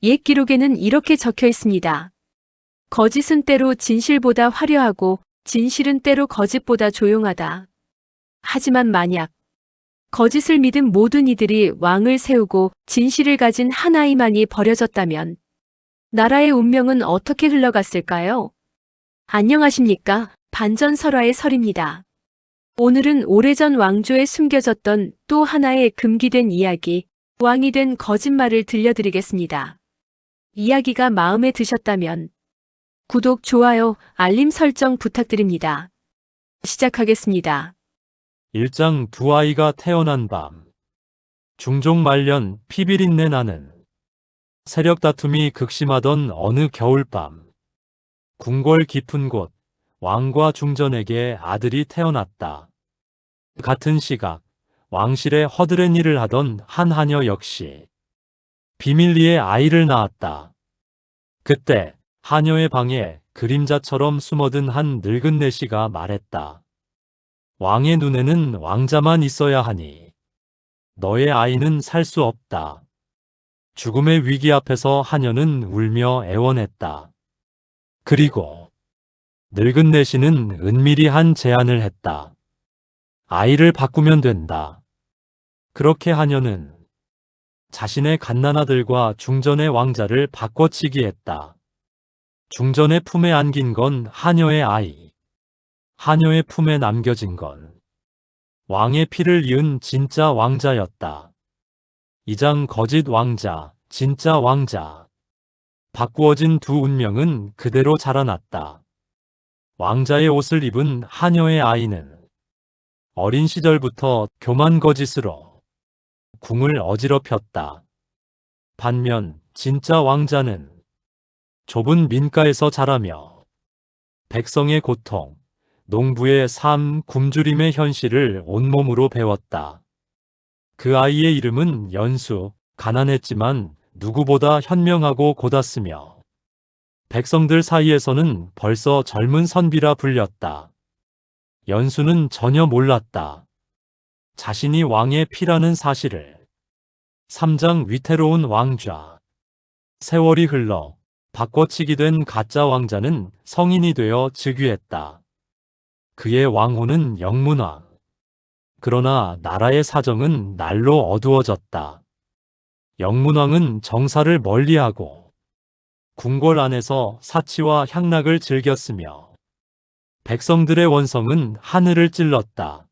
옛 기록에는 이렇게 적혀 있습니다. 거짓은 때로 진실보다 화려하고 진실은 때로 거짓보다 조용하다. 하지만 만약 거짓을 믿은 모든 이들이 왕을 세우고 진실을 가진 한 아이만이 버려졌다면 나라의 운명은 어떻게 흘러갔을까요? 안녕하십니까? 반전설화의 설입니다. 오늘은 오래전 왕조에 숨겨졌던 또 하나의 금기된 이야기, 왕이 된 거짓말을 들려드리겠습니다. 이야기가 마음에 드셨다면 구독, 좋아요, 알림 설정 부탁드립니다. 시작하겠습니다. 1장 두 아이가 태어난 밤. 중종 말년 피비린내 나는 세력 다툼이 극심하던 어느 겨울밤. 궁궐 깊은 곳 왕과 중전에게 아들이 태어났다. 같은 시각 왕실에 허드렛 일을 하던 한 하녀 역시 비밀리에 아이를 낳았다. 그때 하녀의 방에 그림자처럼 숨어든 한 늙은 내시가 말했다. 왕의 눈에는 왕자만 있어야 하니 너의 아이는 살 수 없다. 죽음의 위기 앞에서 하녀는 울며 애원했다. 그리고 늙은 내시는 은밀히 한 제안을 했다. 아이를 바꾸면 된다. 그렇게 하녀는 자신의 갓난아들과 중전의 왕자를 바꿔치기 했다. 중전의 품에 안긴 건 하녀의 아이. 하녀의 품에 남겨진 건 왕의 피를 이은 진짜 왕자였다. 2장 거짓 왕자, 진짜 왕자. 바꾸어진 두 운명은 그대로 자라났다. 왕자의 옷을 입은 하녀의 아이는 어린 시절부터 교만 거짓으로 궁을 어지럽혔다. 반면 진짜 왕자는 좁은 민가에서 자라며 백성의 고통, 농부의 삶, 굶주림의 현실을 온몸으로 배웠다. 그 아이의 이름은 연수, 가난했지만 누구보다 현명하고 곧았으며 백성들 사이에서는 벌써 젊은 선비라 불렸다. 연수는 전혀 몰랐다. 자신이 왕의 피라는 사실을. 3장 위태로운 왕좌. 세월이 흘러 바꿔치기 된 가짜 왕자는 성인이 되어 즉위했다. 그의 왕호는 영문왕. 그러나 나라의 사정은 날로 어두워졌다. 영문왕은 정사를 멀리하고 궁궐 안에서 사치와 향락을 즐겼으며 백성들의 원성은 하늘을 찔렀다.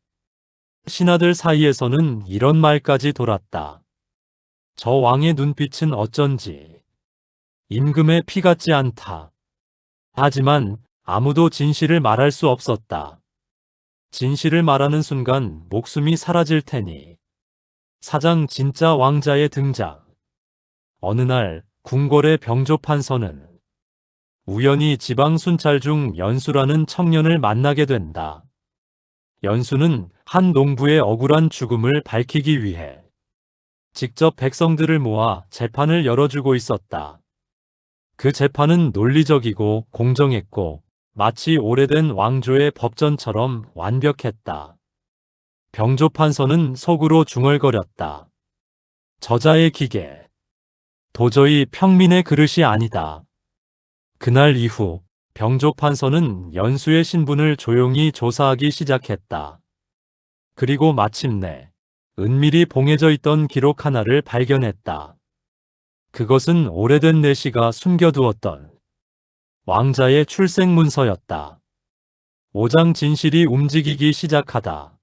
신하들 사이에서는 이런 말까지 돌았다. 저 왕의 눈빛은 어쩐지 임금의 피 같지 않다. 하지만 아무도 진실을 말할 수 없었다. 진실을 말하는 순간 목숨이 사라질 테니. 4장 진짜 왕자의 등장. 어느 날 궁궐의 병조판서는 우연히 지방 순찰 중 연수라는 청년을 만나게 된다. 연수는 한 농부의 억울한 죽음을 밝히기 위해 직접 백성들을 모아 재판을 열어주고 있었다. 그 재판은 논리적이고 공정했고 마치 오래된 왕조의 법전처럼 완벽했다. 병조판서는 속으로 중얼거렸다. 저자의 기계. 도저히 평민의 그릇이 아니다. 그날 이후 병조판서는 연수의 신분을 조용히 조사하기 시작했다. 그리고 마침내 은밀히 봉해져 있던 기록 하나를 발견했다. 그것은 오래된 내시가 숨겨두었던 왕자의 출생 문서였다. 5장 진실이 움직이기 시작하다.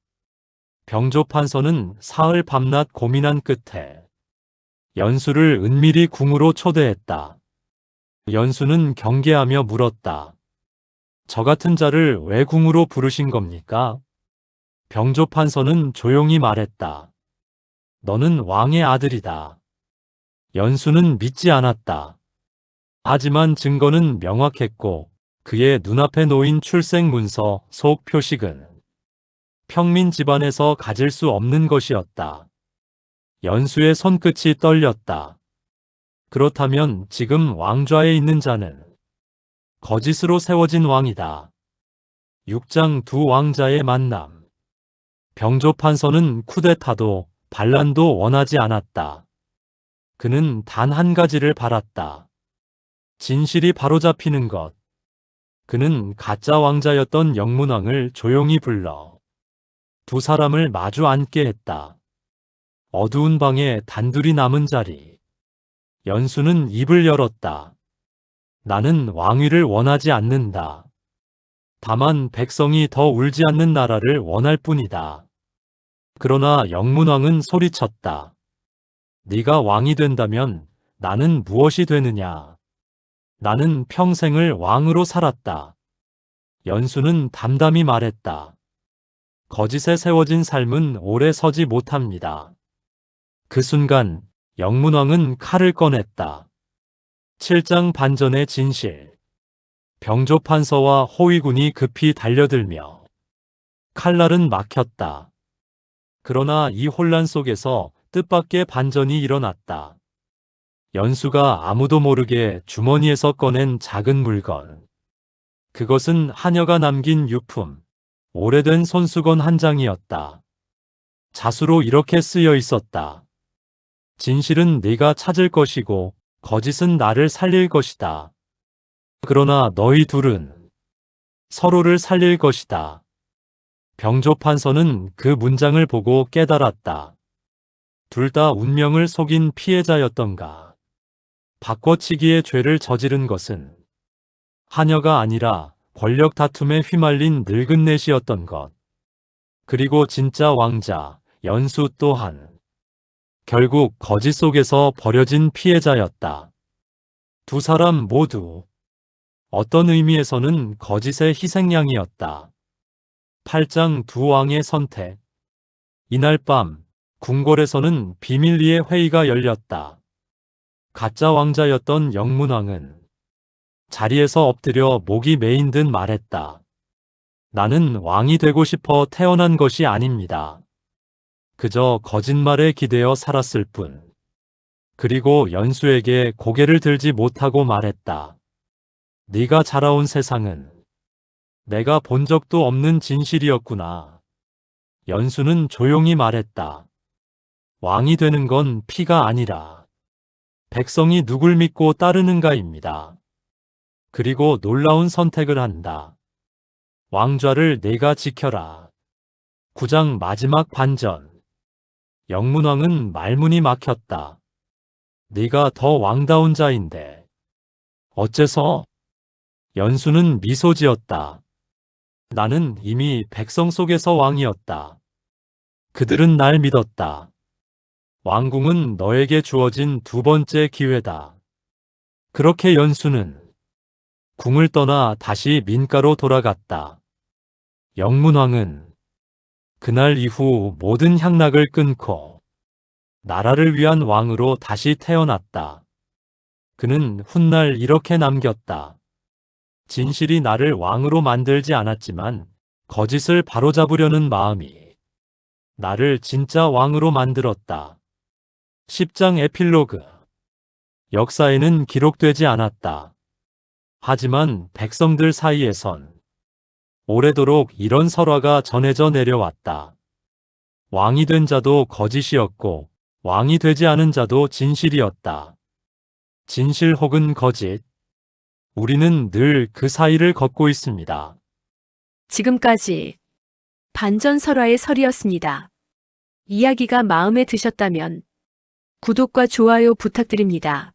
병조판서는 사흘 밤낮 고민한 끝에 연수를 은밀히 궁으로 초대했다. 연수는 경계하며 물었다. 저 같은 자를 왜 궁으로 부르신 겁니까? 병조판서는 조용히 말했다. 너는 왕의 아들이다. 연수는 믿지 않았다. 하지만 증거는 명확했고 그의 눈앞에 놓인 출생 문서 속 표식은 평민 집안에서 가질 수 없는 것이었다. 연수의 손끝이 떨렸다. 그렇다면 지금 왕좌에 있는 자는 거짓으로 세워진 왕이다. 6장 두 왕자의 만남. 병조판서는 쿠데타도 반란도 원하지 않았다. 그는 단 한 가지를 바랐다. 진실이 바로잡히는 것. 그는 가짜 왕자였던 영문왕을 조용히 불러 두 사람을 마주 앉게 했다. 어두운 방에 단둘이 남은 자리. 연수는 입을 열었다. 나는 왕위를 원하지 않는다. 다만 백성이 더 울지 않는 나라를 원할 뿐이다. 그러나 영문왕은 소리쳤다. 네가 왕이 된다면 나는 무엇이 되느냐? 나는 평생을 왕으로 살았다. 연수는 담담히 말했다. 거짓에 세워진 삶은 오래 서지 못합니다. 그 순간 영문왕은 칼을 꺼냈다. 7장 반전의 진실. 병조판서와 호위군이 급히 달려들며 칼날은 막혔다. 그러나 이 혼란 속에서 뜻밖의 반전이 일어났다. 연수가 아무도 모르게 주머니에서 꺼낸 작은 물건. 그것은 하녀가 남긴 유품, 오래된 손수건 한 장이었다. 자수로 이렇게 쓰여 있었다. 진실은 네가 찾을 것이고 거짓은 나를 살릴 것이다. 그러나 너희 둘은 서로를 살릴 것이다. 병조판서는 그 문장을 보고 깨달았다. 둘 다 운명을 속인 피해자였던가. 바꿔치기의 죄를 저지른 것은 하녀가 아니라 권력 다툼에 휘말린 늙은 넷이었던 것. 그리고 진짜 왕자, 연수 또한 결국 거짓 속에서 버려진 피해자였다. 두 사람 모두 어떤 의미에서는 거짓의 희생양이었다. 8장 두 왕의 선택. 이날 밤 궁궐에서는 비밀리에 회의가 열렸다. 가짜 왕자였던 영문왕은 자리에서 엎드려 목이 메인 듯 말했다. 나는 왕이 되고 싶어 태어난 것이 아닙니다. 그저 거짓말에 기대어 살았을 뿐. 그리고 연수에게 고개를 들지 못하고 말했다. 네가 자라온 세상은 내가 본 적도 없는 진실이었구나. 연수는 조용히 말했다. 왕이 되는 건 피가 아니라 백성이 누굴 믿고 따르는가입니다. 그리고 놀라운 선택을 한다. 왕좌를 내가 지켜라. 9장 마지막 반전. 영문왕은 말문이 막혔다. 네가 더 왕다운 자인데 어째서? 연수는 미소 지었다. 나는 이미 백성 속에서 왕이었다. 그들은 날 믿었다. 왕궁은 너에게 주어진 두 번째 기회다. 그렇게 연수는 궁을 떠나 다시 민가로 돌아갔다. 영문왕은 그날 이후 모든 향락을 끊고 나라를 위한 왕으로 다시 태어났다. 그는 훗날 이렇게 남겼다. 진실이 나를 왕으로 만들지 않았지만 거짓을 바로잡으려는 마음이 나를 진짜 왕으로 만들었다. 10장 에필로그. 역사에는 기록되지 않았다. 하지만 백성들 사이에선 오래도록 이런 설화가 전해져 내려왔다. 왕이 된 자도 거짓이었고 왕이 되지 않은 자도 진실이었다. 진실 혹은 거짓. 우리는 늘 그 사이를 걷고 있습니다. 지금까지 반전설화의 설이었습니다. 이야기가 마음에 드셨다면 구독과 좋아요 부탁드립니다.